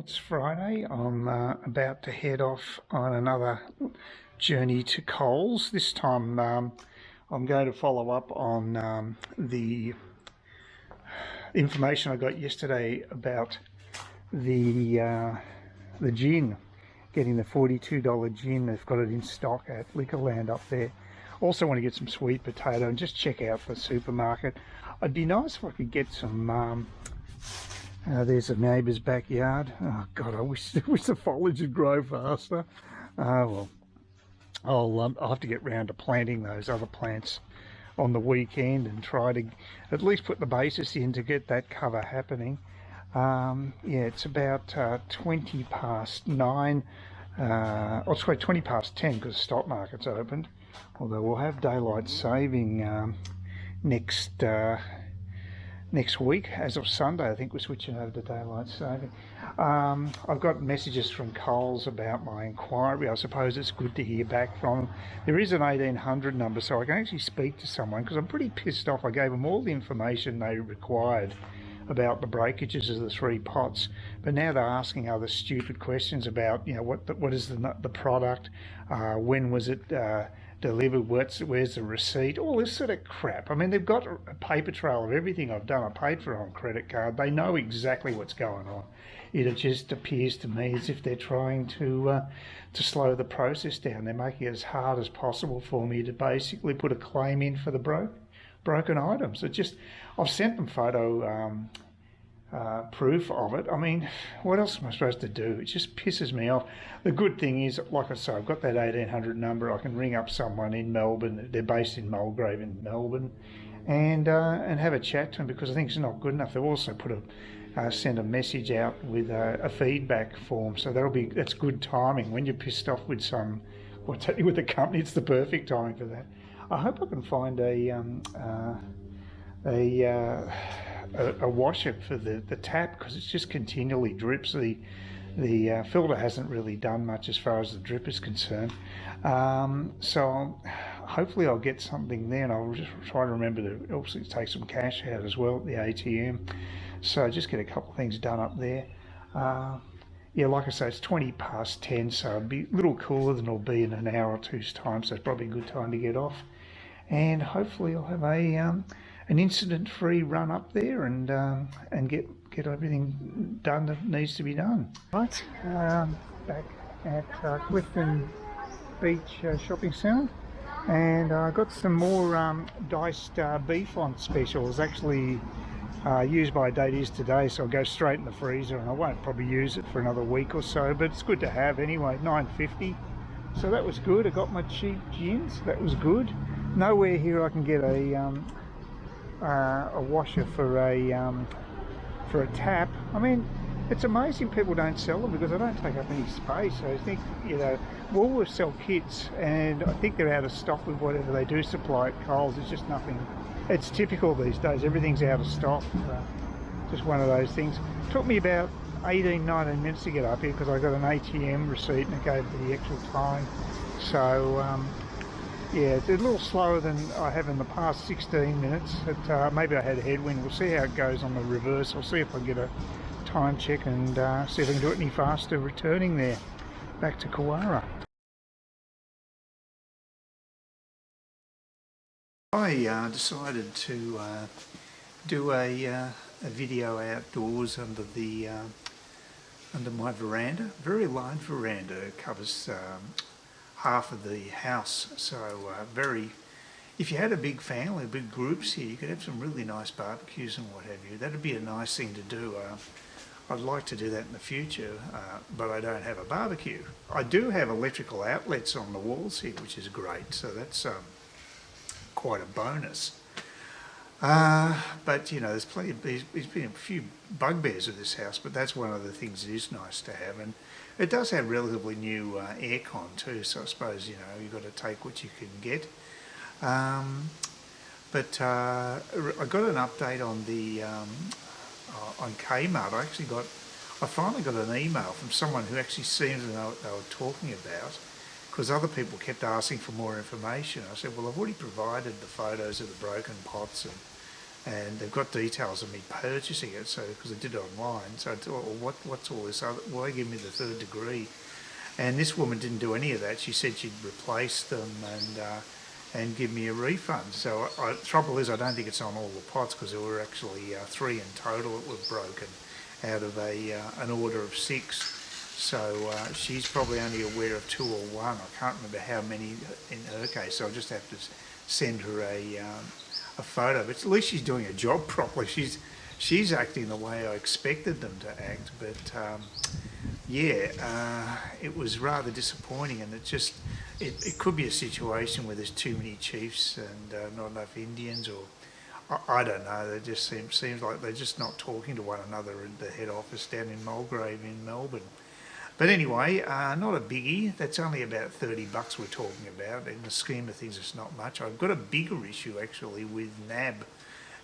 It's Friday. I'm about to head off on another journey to Coles. This time I'm going to follow up on the information I got yesterday about the gin, getting the $42 gin. They've got it in stock at Liquorland up there. Also want to get some sweet potato and just check out the supermarket. It'd be nice if I could get some there's a neighbour's backyard. Oh God, I wish the foliage would grow faster. Well, I'll have to get round to planting those other plants on the weekend and try to at least put the basis in to get that cover happening. Yeah, it's about 20 past 9. Oh, sorry, 20 past 10 because the stock market's opened. Although we'll have daylight saving next week. As of Sunday, I think we're switching over to daylight saving. I've got messages from Coles about my inquiry. I suppose it's good to hear back from them. There is an 1800 number, so I can actually speak to someone because I'm pretty pissed off. I gave them all the information they required about the breakages of the 3 pots, but now they're asking other stupid questions about, you know, what is the product, when was it delivered, where's the receipt, all this sort of crap. I mean, they've got a paper trail of everything I've done. I paid for it on credit card. They know exactly what's going on. It just appears to me as if they're trying to slow the process down. They're making it as hard as possible for me to basically put a claim in for the broken items. I've sent them photo proof of it. I mean, what else am I supposed to do? It just pisses me off. The good thing is, like I say, I've got that 1800 number. I can ring up someone in Melbourne. They're based in Mulgrave in Melbourne, and have a chat to them because I think it's not good enough. They've also sent a message out with a feedback form, so that's good timing. When you're pissed off with with the company, it's the perfect timing for that. I hope I can find a washer for the tap because it just continually drips. The filter hasn't really done much as far as the drip is concerned. So hopefully I'll get something there, and I'll just try to remember to also take some cash out as well at the ATM. So just get a couple of things done up there. Yeah, like I say, it's 20 past 10, so it'll be a little cooler than it'll be in an hour or two's time, so it's probably a good time to get off. And hopefully I'll have an incident-free run up there and get everything done that needs to be done. Right, back at Clifton Beach Shopping Centre, and I got some more diced beef on special. It's actually used by date is today, so I'll go straight in the freezer, and I won't probably use it for another week or so, but it's good to have anyway. $9.50, so that was good. I got my cheap gins, that was good. Nowhere here I can get a washer for a tap. I mean, it's amazing people don't sell them because they don't take up any space. I think, you know, Woolworths sell kits, and I think they're out of stock with whatever they do supply at Coles. It's just nothing. It's typical these days. Everything's out of stock. Just one of those things. It took me about 18-19 minutes to get up here because I got an ATM receipt and it gave me the actual time. So yeah, it's a little slower than I have in the past 16 minutes. Maybe I had a headwind. We'll see how it goes on the reverse. I'll see if I can get a time check and see if I can do it any faster returning there back to Kawara. I decided to do a video outdoors under my veranda. Very large veranda. It covers half of the house, so if you had a big family, big groups here, you could have some really nice barbecues and what have you. That'd be a nice thing to do. I'd like to do that in the future, but I don't have a barbecue. I do have electrical outlets on the walls here, which is great, so that's quite a bonus. But you know, there's been a few bugbears with this house, but that's one of the things that is nice to have. And it does have relatively new aircon too, so I suppose, you know, you've got to take what you can get. But I got an update on the on Kmart. I finally got an email from someone who actually seemed to know what they were talking about, because other people kept asking for more information. I said, well, I've already provided the photos of the broken pots and and they've got details of me purchasing it. So because I did it online, so I thought, well, what's all this other? Why give me the third degree? And this woman didn't do any of that. She said she'd replace them and give me a refund. So the trouble is, I don't think it's on all the pots, because there were actually 3 in total that were broken out of an order of 6. So she's probably only aware of 2 or 1. I can't remember how many in her case. So I'll just have to send her a photo. But at least she's doing her job properly. She's acting the way I expected them to act. But it was rather disappointing, and it could be a situation where there's too many chiefs and not enough Indians, or I don't know. They just seems like they're just not talking to one another at the head office down in Mulgrave in Melbourne. But anyway, not a biggie. That's only about $30 we're talking about. In the scheme of things, it's not much. I've got a bigger issue actually with NAB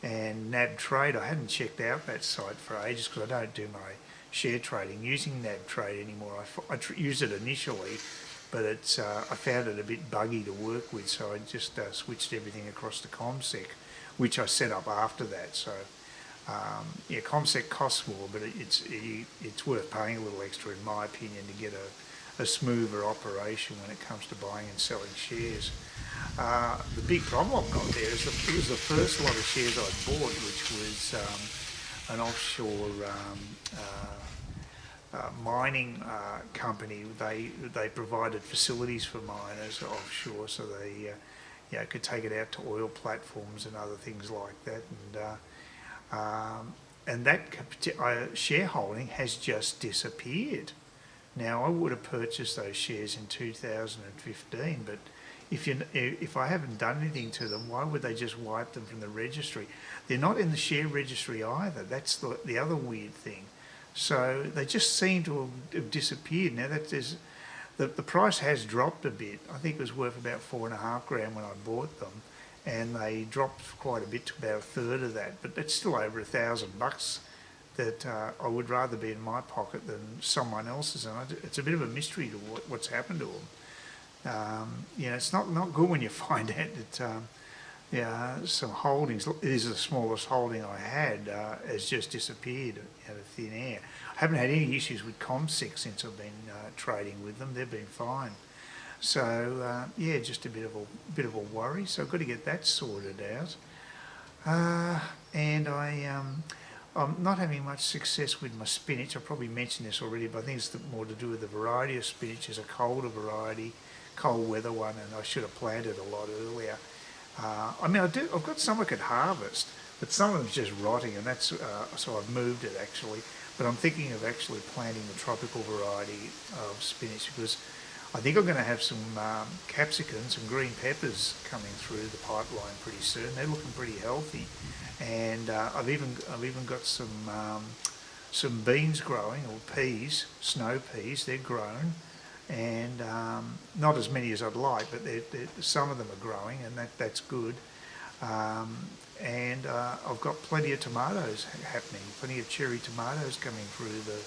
and NAB Trade. I hadn't checked out that site for ages because I don't do my share trading using NAB Trade anymore. I used it initially, but I found it a bit buggy to work with, so I just switched everything across to ComSec, which I set up after that. So ComSec costs more, but it's worth paying a little extra, in my opinion, to get a smoother operation when it comes to buying and selling shares. The big problem I've got there is it was the first lot of shares I bought, which was an offshore mining company. They provided facilities for miners offshore, so they could take it out to oil platforms and other things like that. And that shareholding has just disappeared. Now, I would have purchased those shares in 2015, but if I haven't done anything to them, why would they just wipe them from the registry? They're not in the share registry either. That's the other weird thing. So they just seem to have disappeared. Now the price has dropped a bit. I think it was worth about $4.5 when I bought them, and they dropped quite a bit to about a third of that. But it's still over $1,000 that I would rather be in my pocket than someone else's. And it's a bit of a mystery to what's happened to them. It's not good when you find out that some holdings, it is the smallest holding I had, has just disappeared out of thin air. I haven't had any issues with ComSec since I've been trading with them. They've been fine. So just a bit of a worry. So I've got to get that sorted out. And I'm not having much success with my spinach. I probably mentioned this already, but I think it's more to do with the variety of spinach. It's a colder variety, cold weather one, and I should have planted a lot earlier. I've got some I could harvest, but some of them's just rotting, and that's so I've moved it actually. But I'm thinking of actually planting the tropical variety of spinach, because I think I'm going to have some capsicums, some green peppers coming through the pipeline pretty soon. They're looking pretty healthy, and I've even got some beans growing, or peas, snow peas. They're grown, and not as many as I'd like, but some of them are growing, and that's good. And I've got plenty of tomatoes happening, plenty of cherry tomatoes coming through the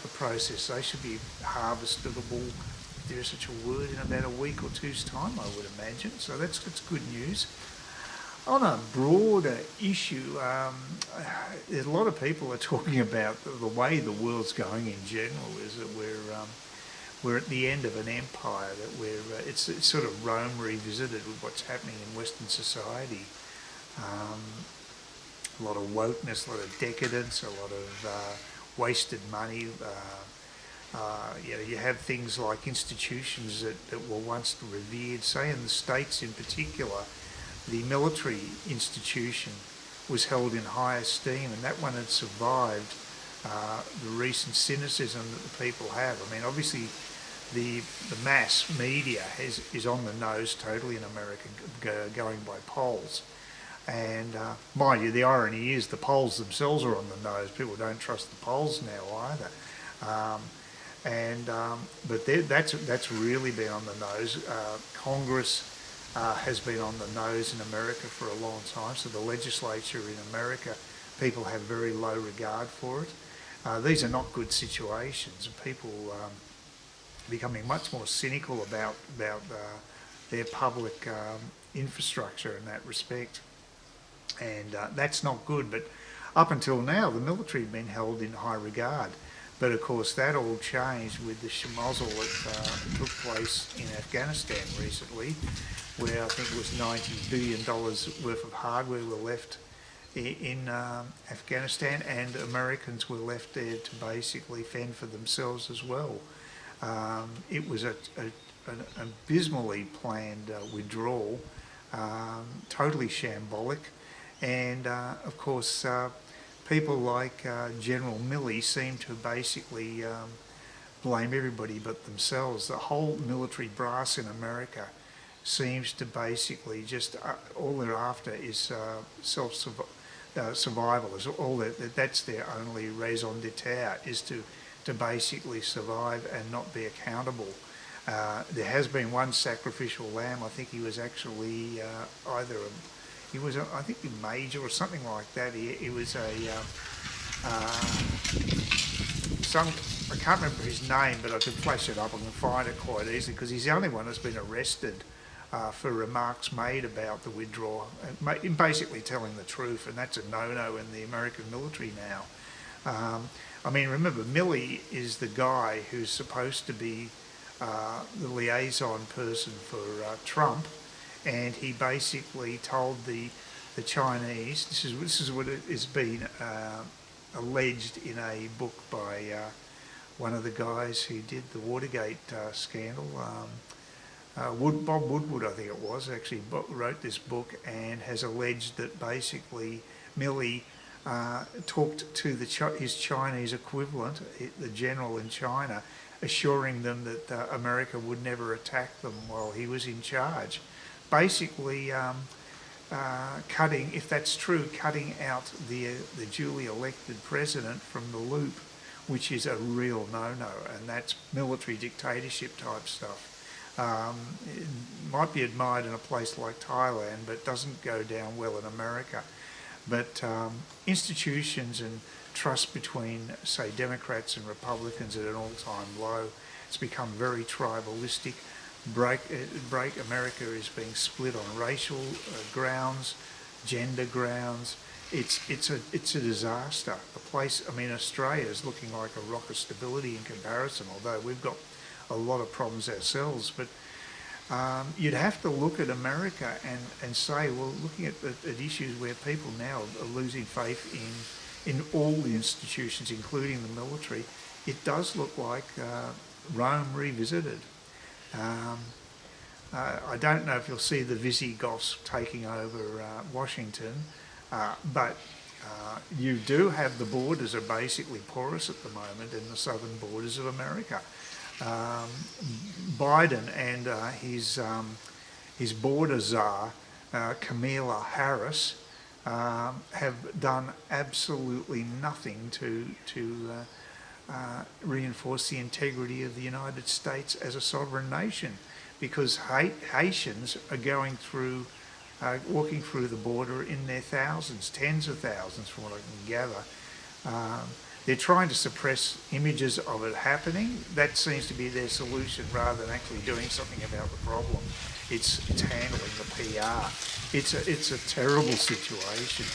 process. They should be harvestable, if there is such a word, in about a week or two's time, I would imagine. So that's good news. On a broader issue, a lot of people are talking about the way the world's going in general is that we're at the end of an empire, that it's sort of Rome revisited with what's happening in Western society. A lot of wokeness, a lot of decadence, a lot of wasted money. You have things like institutions that were once revered. Say in the States in particular, the military institution was held in high esteem, and that one had survived the recent cynicism that the people have. I mean, obviously, the mass media is on the nose totally in America, going by polls. And mind you, the irony is the polls themselves are on the nose. People don't trust the polls now either. But that's really been on the nose. Congress has been on the nose in America for a long time. So the legislature in America, people have very low regard for it. These are not good situations. People becoming much more cynical about their public infrastructure in that respect. and that's not good. But up until now, the military had been held in high regard. But of course, that all changed with the schmozzle that took place in Afghanistan recently, where I think it was $90 billion worth of hardware were left in Afghanistan, and Americans were left there to basically fend for themselves as well. It was an abysmally planned withdrawal, totally shambolic, and of course people like General Milley seem to basically blame everybody but themselves. The whole military brass in America seems to basically just all they're after is survival. Is all that's their only raison d'etre, is to basically survive and not be accountable. There has been one sacrificial lamb. I think he was actually I think a major or something like that. He was I can't remember his name, but I can flash it up. I can find it quite easily because he's the only one that's been arrested for remarks made about the withdrawal, basically telling the truth, and that's a no-no in the American military now. I mean, remember, Milley is the guy who's supposed to be the liaison person for Trump, and he basically told the Chinese, this is what it has been alleged in a book by one of the guys who did the Watergate scandal. Bob Woodward, I think it was, actually wrote this book and has alleged that basically Milley talked to his Chinese equivalent, the general in China, assuring them that America would never attack them while he was in charge. Basically, cutting, if that's true, cutting out the duly elected president from the loop, which is a real no-no, and that's military dictatorship type stuff. It might be admired in a place like Thailand, but doesn't go down well in America. But institutions and trust between, say, Democrats and Republicans at an all-time low. It's become very tribalistic. America is being split on racial grounds, gender grounds. It's a disaster. A place, I mean, Australia is looking like a rock of stability in comparison, although we've got a lot of problems ourselves. But you'd have to look at America and say, well, looking at issues where people now are losing faith in all the institutions, including the military, it does look like Rome revisited. I don't know if you'll see the Visigoths taking over Washington, but you do have the borders are basically porous at the moment in the southern borders of America. Biden and his border czar, Kamala Harris, have done absolutely nothing to reinforce the integrity of the United States as a sovereign nation, because Haitians are going through, walking through the border in their thousands, tens of thousands from what I can gather. They're trying to suppress images of it happening. That seems to be their solution rather than actually doing something about the problem. It's handling the PR. It's a terrible situation,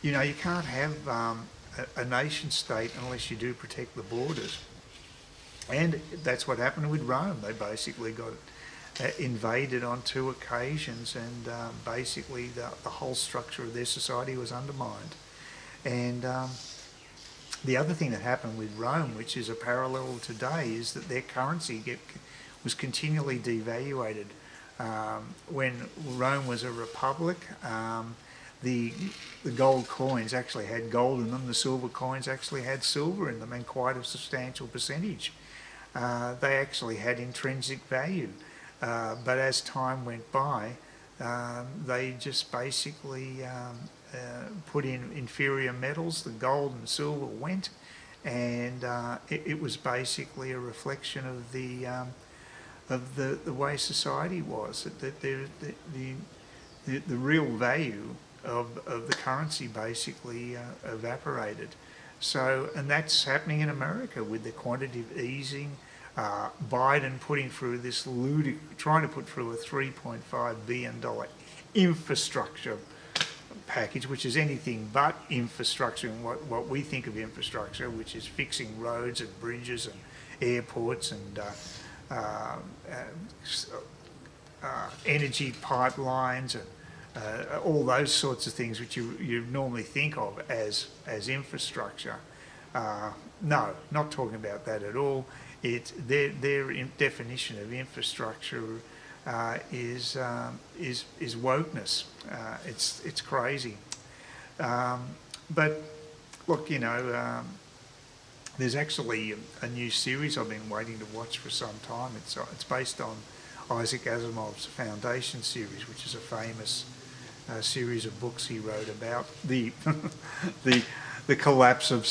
and you can't have a nation state unless you do protect the borders. And that's what happened with Rome. They basically got invaded on 2 occasions, and basically the whole structure of their society was undermined. And the other thing that happened with Rome, which is a parallel today, is that their currency was continually devaluated. When Rome was a republic, the gold coins actually had gold in them, the silver coins actually had silver in them, and quite a substantial percentage. They actually had intrinsic value. But as time went by, they just basically put in inferior metals. The gold and silver went, and it was basically a reflection of the way society was. That the real value of the currency basically evaporated. So, and that's happening in America with the quantitative easing. Biden putting through this trying to put through a $3.5 billion infrastructure package, which is anything but infrastructure and what we think of infrastructure, which is fixing roads and bridges and airports and energy pipelines and all those sorts of things which you normally think of as infrastructure. No, not talking about that at all. Their definition of infrastructure is wokeness. It's crazy. But look, there's actually a new series I've been waiting to watch for some time. It's based on Isaac Asimov's Foundation series, which is a famous series of books he wrote about the collapse of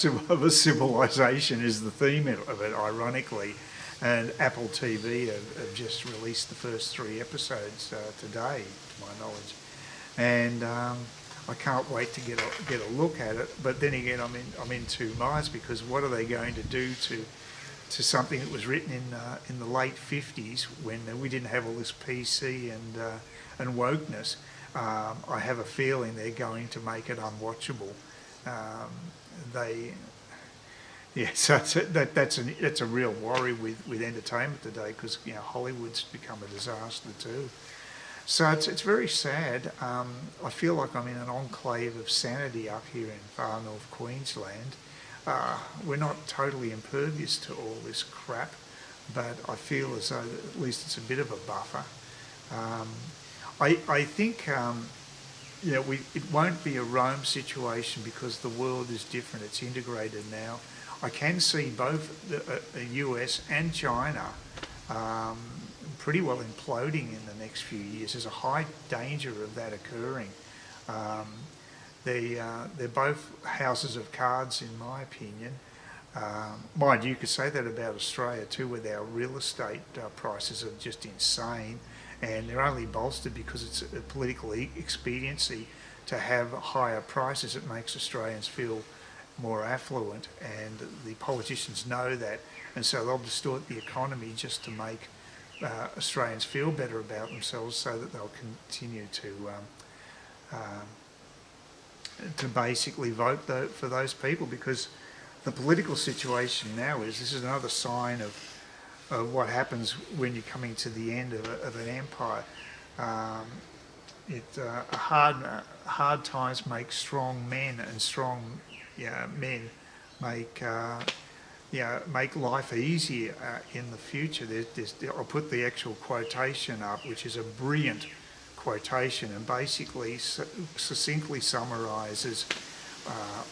a civilization is the theme of it, ironically. And Apple TV have just released the first 3 episodes today, to my knowledge. And I can't wait to get a look at it. But then again, I'm in two minds, because what are they going to do to something that was written in the late 50s, when we didn't have all this PC and wokeness? I have a feeling they're going to make it unwatchable. So that's a real worry with entertainment today, because Hollywood's become a disaster too. So it's very sad. I feel like I'm in an enclave of sanity up here in far north Queensland. We're not totally impervious to all this crap, but I feel as though at least it's a bit of a buffer. I think it won't be a Rome situation, because the world is different. It's integrated now. I can see both the US and China pretty well imploding in the next few years. There's a high danger of that occurring. They're both houses of cards, in my opinion. Mind you, could say that about Australia too, with our real estate prices are just insane, and they're only bolstered because it's a political expediency to have higher prices. It makes Australians feel more affluent, and the politicians know that, and so they'll distort the economy just to make Australians feel better about themselves, so that they'll continue to basically vote for those people. Because the political situation now this is another sign of what happens when you're coming to the end of an empire. Hard times make strong men, and strong men make life easier in the future. I'll put the actual quotation up, which is a brilliant quotation, and basically succinctly summarises,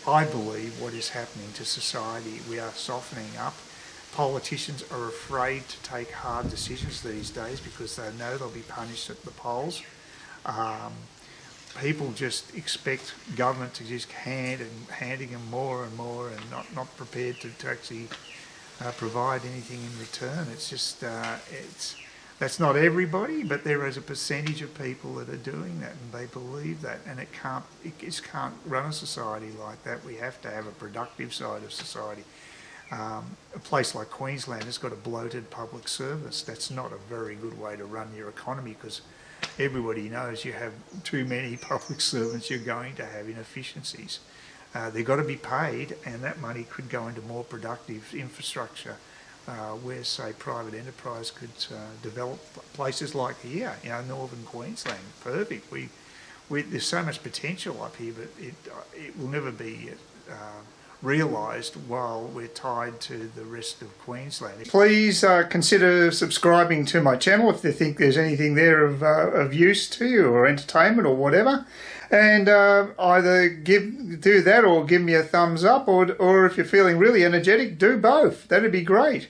I believe, what is happening to society. We are softening up. Politicians are afraid to take hard decisions these days, because they know they'll be punished at the polls. People just expect government to just handing them more and more, and not prepared to actually provide anything in return. It's just that's not everybody, but there is a percentage of people that are doing that, and they believe that, and it just can't run a society like that. We have to have a productive side of society. A place like Queensland has got a bloated public service. That's not a very good way to run your economy, because everybody knows you have too many public servants, you're going to have inefficiencies. They've got to be paid, and that money could go into more productive infrastructure, where, say, private enterprise could develop places like here, northern Queensland. Perfect. There's so much potential up here, but it will never be realised while we're tied to the rest of Queensland. Please consider subscribing to my channel if you think there's anything there of use to you, or entertainment or whatever, and either do that or give me a thumbs up, or if you're feeling really energetic, do both. That'd be great.